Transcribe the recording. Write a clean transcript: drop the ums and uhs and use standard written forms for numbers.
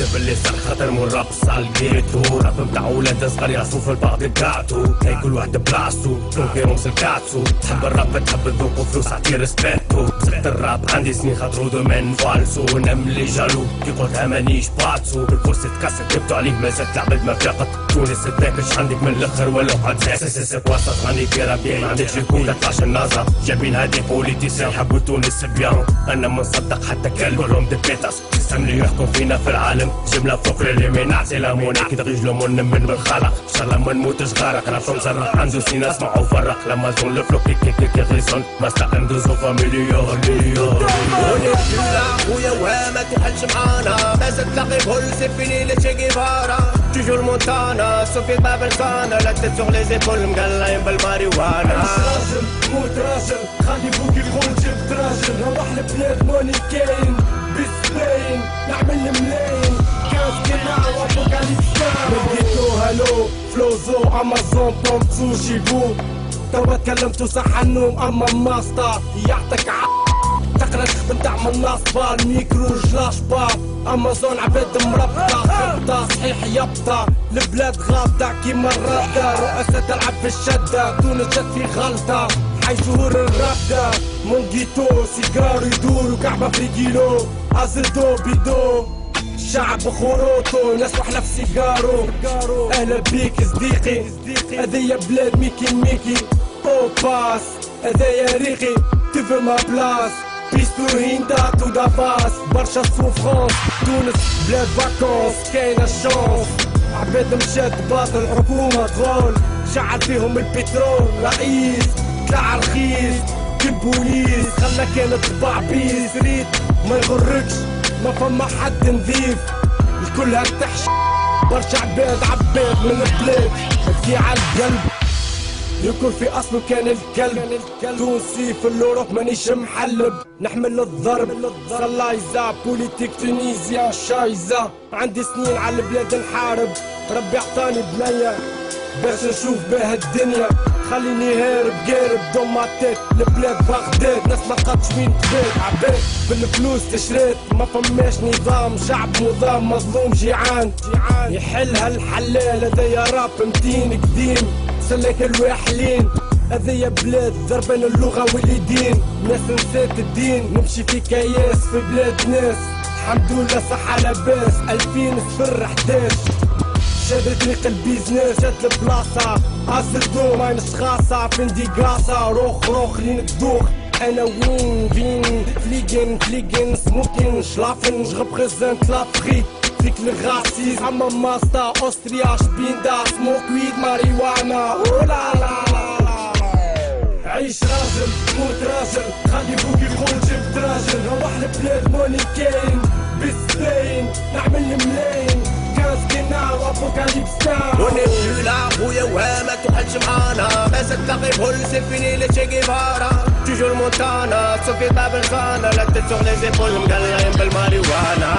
كتب اللي صار خاطر من راب سالجيتو راب متاع ولاد صغار يعصو في البعض كاتو كاين كل واحد بلاصتو كونكيرونس الكاتسو تحب الراب تحب الذوق وفلوس عطي ريسبيتو سبت الراب عندي سنين خاطرو دومين فالسو نملي جالو كي قلتها مانيش باتسو بالكرسي تكسر كتبتو عليه مازال تعبد ما فاقت تونس تاكلش عندك من الاخر ولا قعد ساسك وسط غني في ربيع ما عندكش الكون تطلعش النظر جايبين هادي بوليتيسيان حبوا تونس بيان انا ما نصدق حتى كلب كلهم دي بيتاس السيستم اللي يحكم فينا في العالم جمله فوق اليمين سلامون اكيد رجلهم ونمن بالخلق ان شاء الله ما نموتش غارق راسهم زرق عنده سين اسمع وفرق لما زون الفلوك كي غيسون ما استقم دوزو فاميليور خويا وما تحلش معانا مازال تلاقي بهول سي فيني لي تشي جيفارا توجور مونتانا صوفي باب الخانة لا تيت سوغ لي زيبول مقلاين بالماريوانا راجل موت راجل خلي بوكي يقول جبت راجل نروح البلاد موني كاين بسباين نعمل ملاين كاس كنا وابوكاليبسان لقيتو هالو فلوزو امازون بومبسو شيبو توا تكلمتو صح النوم اما ماستا يعطيك تقرا تخدم تعمل نصبة الميكرو جلاش باب امازون عباد مربطة خبطة صحيح يبطة البلاد غابطة كيما الردة رؤساء تلعب في الشدة تونس جات في غلطة حي شهور الردة مونجيتو سيجار يدور وكعبة في كيلو ازدو بيدو الشعب خروطو ناس وحلة في سيجارو اهلا بيك صديقي هذيا بلاد ميكي او باس هذايا ريقي تفهم ما بلاس بيستو هيندا تو دافاس برشا سوفرونس تونس بلاد فاكونس كاينة الشونس عباد مشات باطل حكومة تغول شعل فيهم البترول رئيس طلع رخيص كالبوليس خلا كانت طباع بيس ريت ما يغركش ما فما حد نظيف الكل هتحش برشا عباد من البلاد تبكي على القلب يكون في اصله كان الكلب تونسي في الاوروب مانيش محلب نحمل الضرب صلايزة بوليتيك تونيزيا شايزة عندي سنين على البلاد نحارب ربي عطاني بنية باش نشوف بها الدنيا خليني هارب قارب دوماتيت البلاد بغداد ناس ما لقاتش مين تبات عباد بالفلوس تشريت ما فماش نظام شعب نظام مظلوم جيعان يحلها الحلال هذايا راب متين قديم سلك الواحلين هذيا بلاد ضربان اللغة واليدين ناس نسات الدين نمشي في كياس في بلاد ناس الحمد لله صحة لاباس 2011 شادت ريق البيزنس جات البلاصة أصدو ما نشخاصة فين قاصة روخ لين تدوخ أنا وين فين فليجن سموكين شلافن جغب غزان تلافخي فيك الغاسيس أما ماستا أوستريا شبيندا سموك ويد ماريوانا أولا عيش راجل موت راجل خلي بوكي يقول جبت راجل نروح البلاد موني كاين بسباين نعمل ملاين كاس كنا وابوكاليبسان ونمشي لا خويا وما تحلش معانا مازال تلاقي بهول سي فيني لي تشي جيفارا توجور مونتانا صوفي باب الخانة لا تيت سوغ لي زيبول مقلاين بالماريوانا